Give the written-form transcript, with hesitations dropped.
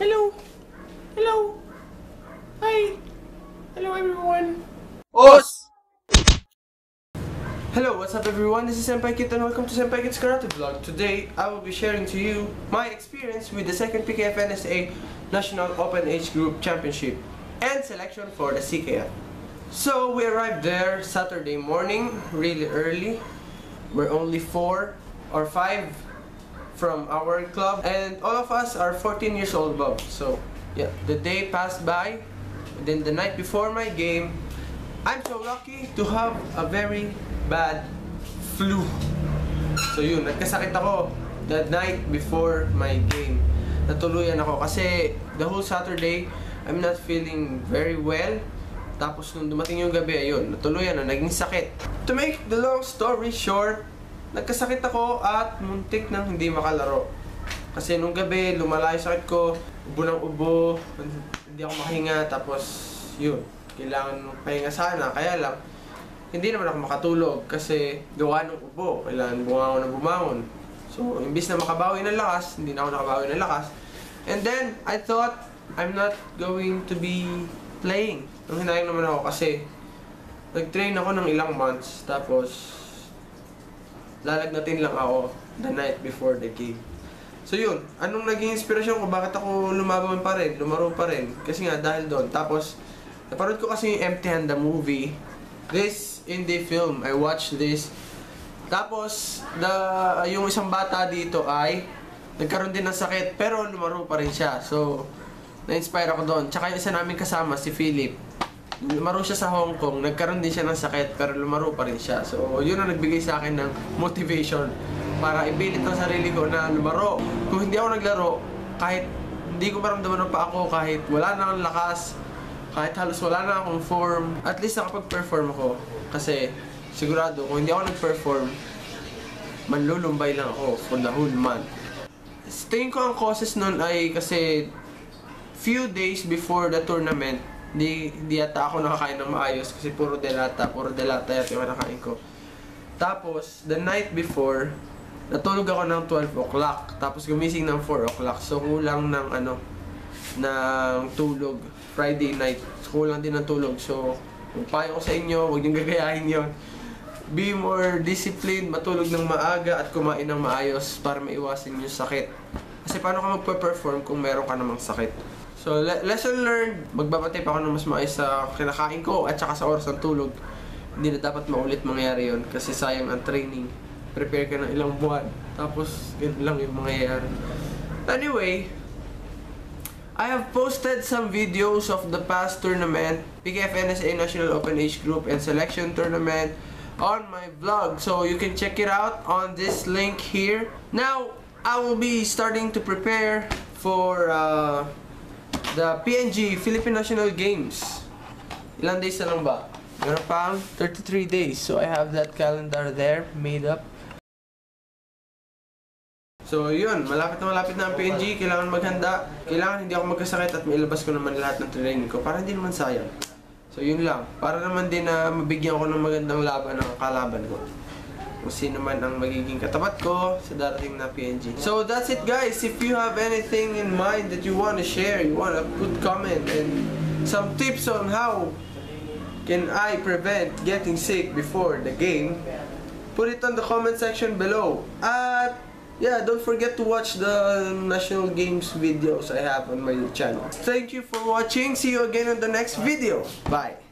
Hello. Hello. Hi. Hello everyone. Os! Hello, what's up everyone? This is Senpai Kit and welcome to Senpai Kit's Karate Vlog. Today, I will be sharing to you my experience with the second PKF NSA National Open Age Group Championship and selection for the CKF. So, we arrived there Saturday morning, really early. We're only 4 or 5 from our club and all of us are 14 years old above. So, yeah, the day passed by. Then the night before my game, I'm so lucky to have a very bad flu. So yun, nagkasakit ako the night before my game. Natuluyan ako kasi the whole Saturday, I'm not feeling very well. Tapos nung dumating yung gabi, ayun, natuluyan na, naging sakit. To make the long story short, nagkasakit ako at muntik nang hindi makalaro. Kasi nung gabi, lumala yung sakit ko, ubo ng ubo, hindi ako makahinga, tapos yun, kailangan pahinga sana, kaya lang hindi naman ako makatulog kasi gawa ng ubo, kailangan bumangon na bumangon. So, imbis na makabawi ng lakas, hindi na ako nakabawi ng lakas. And then, I thought I'm not going to be playing. Nung hinayang naman ako kasi nag-train ako ng ilang months, tapos lalagnatin lang ako the night before the game. So yun, anong naging inspirasyon ko? Bakit ako lumaban pa rin, lumaro pa rin? Kasi nga dahil doon. Tapos, napanood ko kasi yung Empty Hand the movie. This indie film, I watched this. Tapos, yung isang bata dito ay nagkaroon din ng sakit, pero lumaro pa rin siya. So, na-inspire ako doon. Tsaka yung isa namin kasama, si Philip. Lumaro siya sa Hong Kong, nagkaroon din siya ng sakit, pero lumaro pa rin siya. So, yun ang nagbigay sa akin ng motivation para ipilit ang sarili ko na lumaro. Kung hindi ako naglaro, kahit hindi ko maramdaman pa ako, kahit wala na akong lakas, kahit halos wala na akong form, at least nakapag-perform ako. Kasi sigurado, kung hindi ako nag-perform, manlulumbay lang ako for the whole month. Tingin ko ang causes nun ay kasi few days before the tournament, hindi yata ako nakakain ng maayos kasi puro delata yata yung nakakain ko. Tapos, the night before, natulog ako ng 12 o'clock. Tapos gumising ng 4 o'clock. So, kulang ng ng tulog. Friday night. Kulang din ng tulog. So, payo ko sa inyo, huwag niyong gagayahin yon. Be more disciplined, matulog ng maaga at kumain ng maayos para maiwasan yung sakit. Kasi paano ka magpe-perform kung meron ka namang sakit? So, lesson learned, magbabatay pa ako ng mas maayos sa kinakain ko at saka sa oras ng tulog. Hindi na dapat maulit mangyari yon kasi sayang ang training. Prepare ka ng ilang buwan. Tapos, ganun lang yung mangyayari. Anyway, I have posted some videos of the past tournament, PKF NSA National Open Age Group and Selection Tournament on my vlog. So, you can check it out on this link here. Now, I will be starting to prepare for the PNG, Philippine National Games. Ilang days na lang ba? Meron pang 33 days. So, I have that calendar there made up. So, yun. Malapit na ang PNG. Kailangan maghanda. Kailangan hindi ako magkasakit at mailabas ko naman lahat ng training ko para hindi naman sayang. So, yun lang. Para naman din na mabigyan ko ng magandang laban ng kalaban ko. Kung sino man ang magiging katapat ko sa darating na PNG. So, that's it guys. If you have anything in mind that you want to share, you want to put comment and some tips on how can I prevent getting sick before the game, put it on the comment section below. At yeah, don't forget to watch the National Games videos I have on my channel. Thank you for watching. See you again on the next video. Bye.